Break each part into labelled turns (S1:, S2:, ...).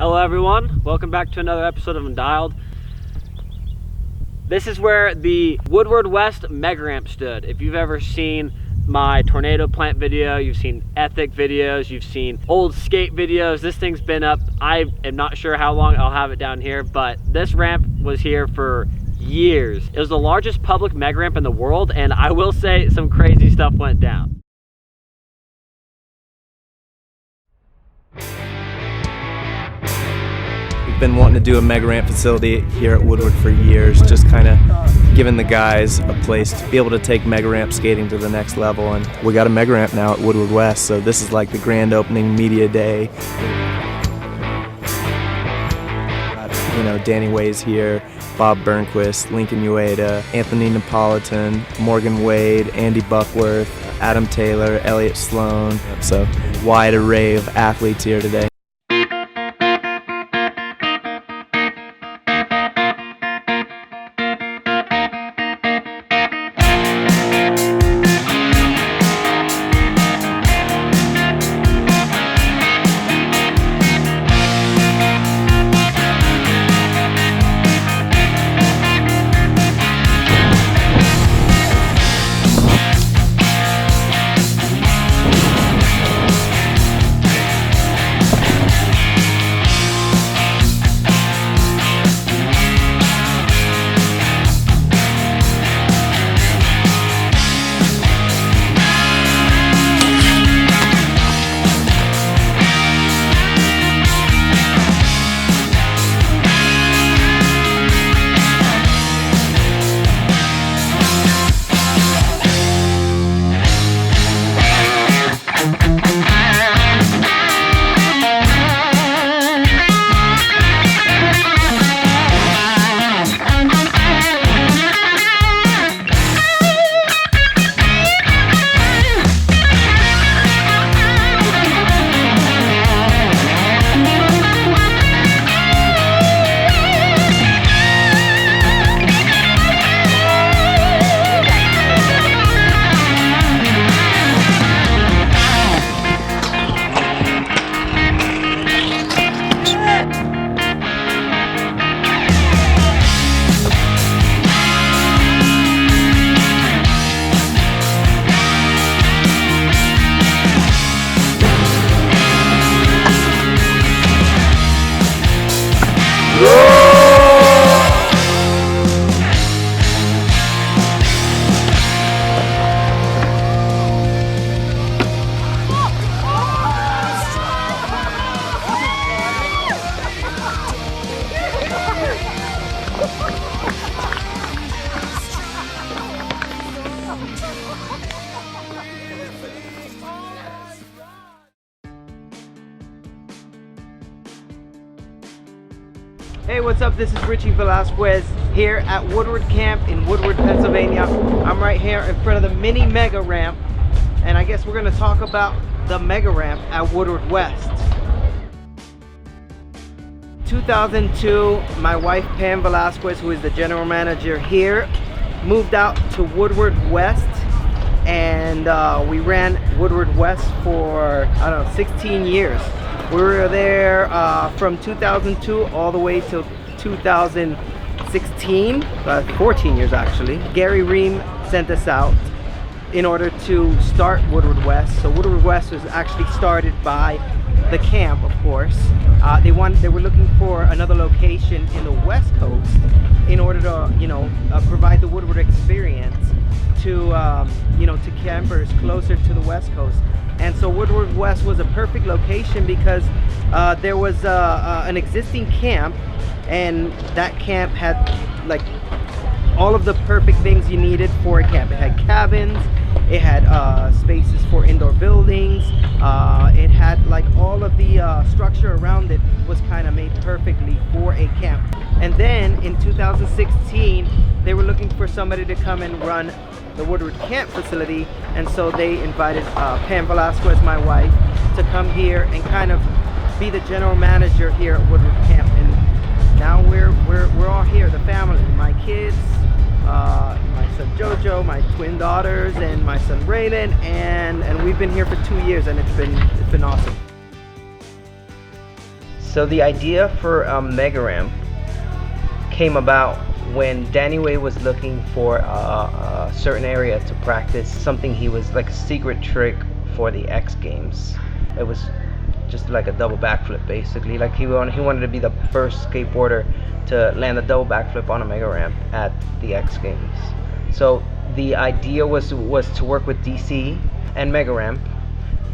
S1: Hello everyone, welcome back to another episode of Undialed. This is where the Woodward West Mega ramp stood. If you've ever seen my tornado plant video, you've seen ethic videos, you've seen old skate videos, this thing's been up. I am not sure how long I'll have it down here, but this ramp was here for years. It was the largest public mega ramp in the world, and I will say some crazy stuff went down.
S2: Been wanting to do a mega ramp facility here at Woodward for years, just kind of giving the guys a place to be able to take mega ramp skating to the next level, and we got a mega ramp now at Woodward West, so this is like the grand opening media day. You know, Danny Way's here, Bob Burnquist, Lincoln Ueda, Anthony Napolitan, Morgan Wade, Andy Buckworth, Adam Taylor, Elliott Sloan, so wide array of athletes here today.
S3: Hey, what's up? This is Richie Velasquez here at Woodward Camp in Woodward, Pennsylvania. I'm right here in front of the mini mega ramp, and I guess we're going to talk about the mega ramp at Woodward West. 2002, my wife Pam Velasquez, who is the general manager here, moved out to Woodward West, and we ran Woodward West for, I don't know, 16 years. We were there from 2002 all the way till 2016, 14 years actually. Gary Ream sent us out in order to start Woodward West. So Woodward West was actually started by the camp, of course. They were looking for another location in the West Coast in order to, provide the Woodward experience to, to campers closer to the West Coast. And so Woodward West was a perfect location because there was an existing camp, and that camp had like all of the perfect things you needed for a camp. It had cabins, it had spaces for indoor buildings, it had like all of the structure around it was kind of made perfectly for a camp. And then in 2016 they were looking for somebody to come and run the Woodward camp facility, and so they invited Pam Velasquez, my wife, to come here and kind of be the general manager here at Woodward camp. And now we're all here, the family, my kids, my son Jojo, my twin daughters, and my son Raylan, and we've been here for 2 years, and it's been awesome. So the idea for Mega Ramp came about when Danny Way was looking for a certain area to practice something. He was like a secret trick for the X Games. It was just like a double backflip, basically. Like he wanted to be the first skateboarder to land a double backflip on a Mega Ramp at the X Games. So the idea was to work with DC and Mega Ramp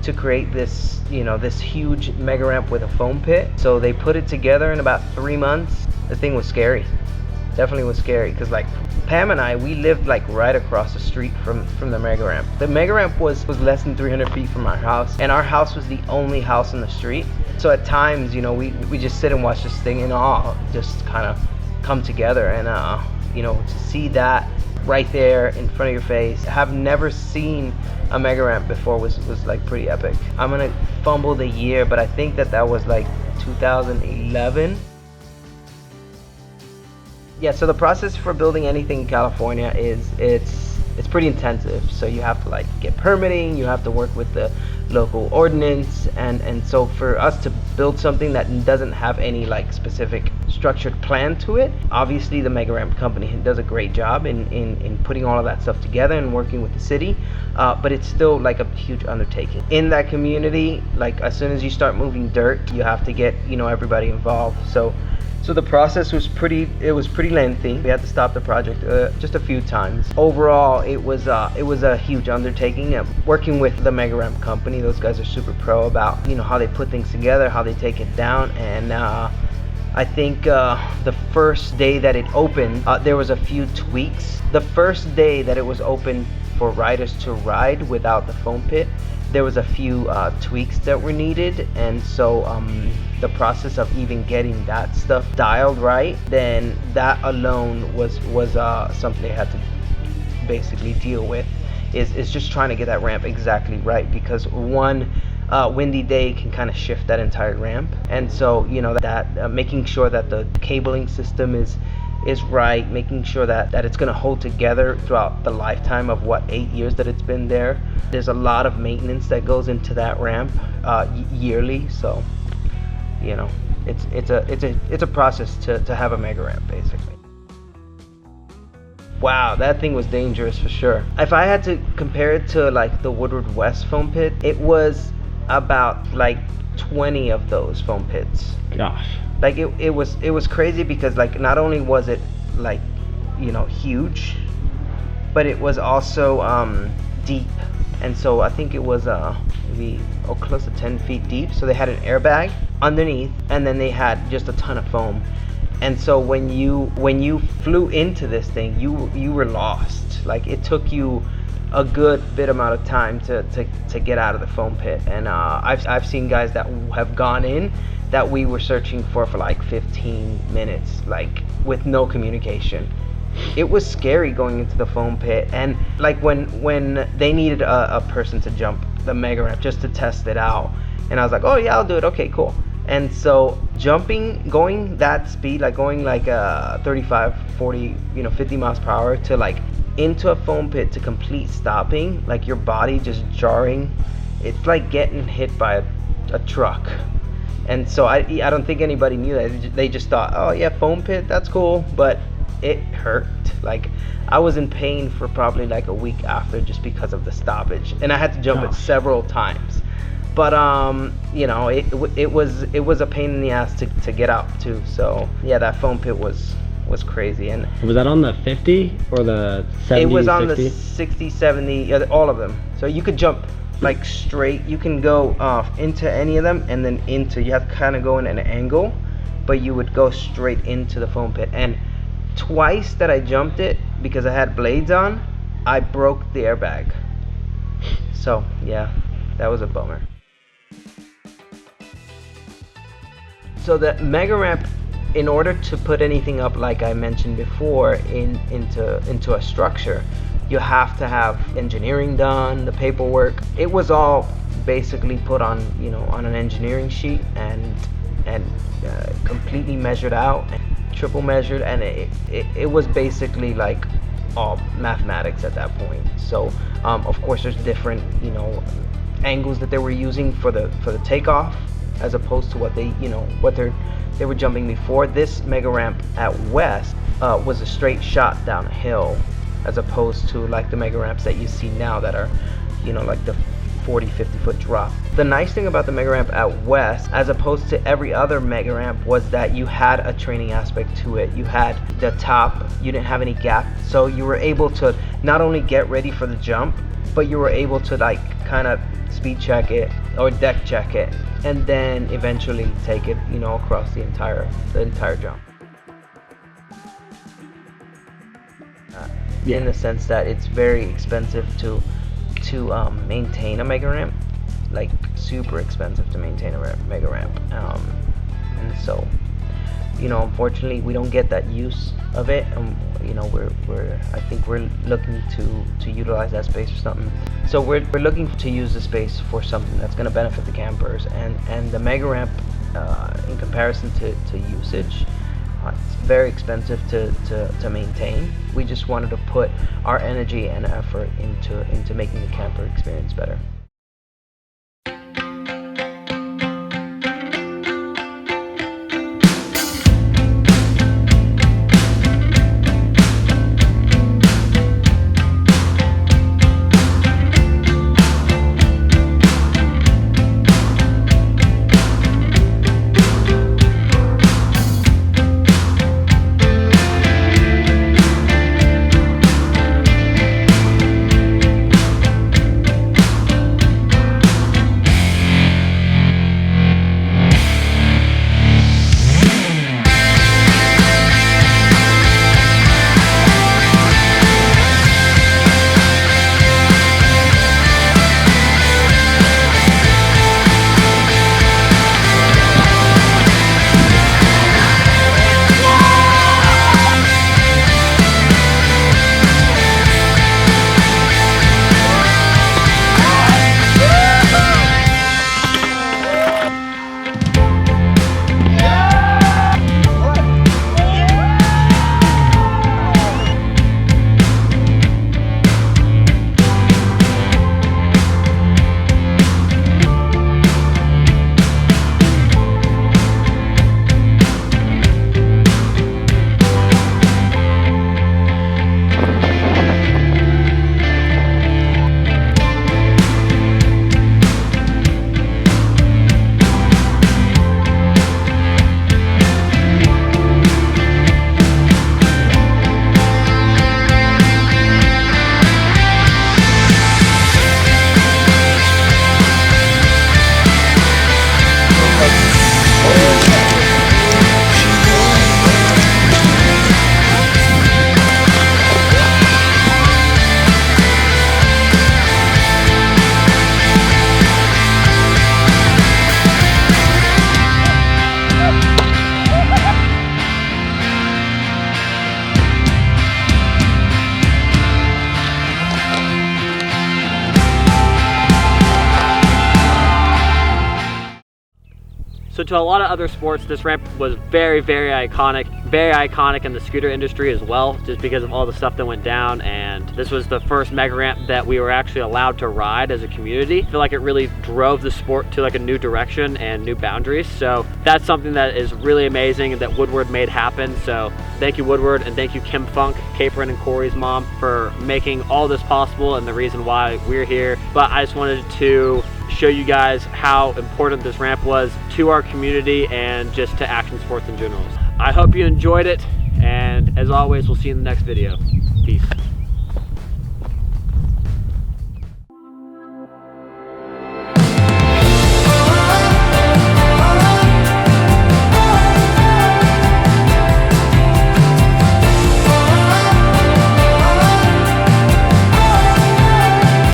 S3: to create this, this huge Mega Ramp with a foam pit. So they put it together in about 3 months. The thing was scary. Definitely was scary, because like Pam and I, we lived like right across the street from the Mega Ramp. The Mega Ramp was less than 300 feet from our house, and our house was the only house on the street. So at times, we just sit and watch this thing in awe, just kind of come together. And to see that right there in front of your face, have never seen a Mega Ramp before, was like pretty epic. I'm gonna fumble the year, but I think that was like 2011. Yeah, so the process for building anything in California it's pretty intensive. So you have to like get permitting, you have to work with the local ordinance, and so for us to build something that doesn't have any like specific structured plan to it, obviously the Mega Ramp company does a great job in putting all of that stuff together and working with the city, but it's still like a huge undertaking. In that community, like as soon as you start moving dirt, you have to get everybody involved. So the process was pretty lengthy. We had to stop the project just a few times. Overall, it was a huge undertaking. Working with the Mega Ramp company, those guys are super pro about how they put things together, how they take it down. And I think the first day that it opened, there was a few tweaks. The first day that it was open for riders to ride without the foam pit, there was a few tweaks that were needed, and so the process of even getting that stuff dialed right, then that alone was something they had to basically deal with, is just trying to get that ramp exactly right, because one windy day can kind of shift that entire ramp. And so making sure that the cabling system is right, making sure that it's going to hold together throughout the lifetime of 8 years that it's been there. There's a lot of maintenance that goes into that ramp yearly, so it's a process to have a Mega Ramp, basically. Wow, that thing was dangerous for sure. If I had to compare it to like the Woodward West foam pit, it was about like 20 of those foam pits.
S1: Gosh.
S3: Like it was crazy, because like not only was it like huge, but it was also deep. And so I think it was maybe close to 10 feet deep. So they had an airbag underneath, and then they had just a ton of foam. And so when you flew into this thing, you were lost. Like it took you a good bit amount of time to get out of the foam pit. And I've seen guys that have gone in that we were searching for like 15 minutes, like with no communication. It was scary going into the foam pit. And like when they needed a person to jump the Mega Ramp just to test it out, and I was like, oh yeah, I'll do it, okay, cool. And so going that speed, like going like 35, 40, 50 miles per hour to like into a foam pit to complete stopping, like your body just jarring, it's like getting hit by a truck. And so I don't think anybody knew that. They just thought, oh yeah, foam pit, that's cool, but it hurt. Like I was in pain for probably like a week after, just because of the stoppage, and I had to jump it several times. But it was a pain in the ass to get out too. So yeah, that foam pit was crazy. And
S1: was that on the 50 or the 70?
S3: It was on
S1: 60?
S3: the 60, 70, all of them. So you could jump like straight. You can go into any of them, and then you have to kind of go in an angle, but you would go straight into the foam pit. And twice that I jumped it, because I had blades on, I broke the airbag. So yeah, that was a bummer. So the Mega Ramp, in order to put anything up, like I mentioned before, into a structure, you have to have engineering done, the paperwork. It was all basically put on on an engineering sheet and completely measured out, triple measured, and it was basically like all mathematics at that point. So of course there's different angles that they were using for the takeoff, as opposed to what they were jumping before. This mega ramp at West was a straight shot down a hill, as opposed to like the mega ramps that you see now that are, like the 40-50 foot drop. The nice thing about the mega ramp at West, as opposed to every other mega ramp, was that you had a training aspect to it. You had the top, you didn't have any gap, so you were able to not only get ready for the jump, but you were able to like kind of speed check it or deck check it, and then eventually take it, across the entire jump. In the sense that it's very expensive to maintain a mega ramp, like super expensive to maintain a mega ramp, and so unfortunately we don't get that use of it, and I think we're looking to utilize that space for something. So we're looking to use the space for something that's going to benefit the campers, and the mega ramp, in comparison to usage, it's very expensive to maintain. We just wanted to put our energy and effort into making the camper experience better.
S1: So to a lot of other sports, this ramp was very, very iconic in the scooter industry as well, just because of all the stuff that went down. And this was the first mega ramp that we were actually allowed to ride as a community. I feel like it really drove the sport to like a new direction and new boundaries. So that's something that is really amazing and that Woodward made happen. So thank you, Woodward, and thank you, Kim Funk, Capron and Corey's mom, for making all this possible and the reason why we're here. But I just wanted to show you guys how important this ramp was to our community and just to action sports in general. I hope you enjoyed it, and as always, we'll see you in the next video. Peace.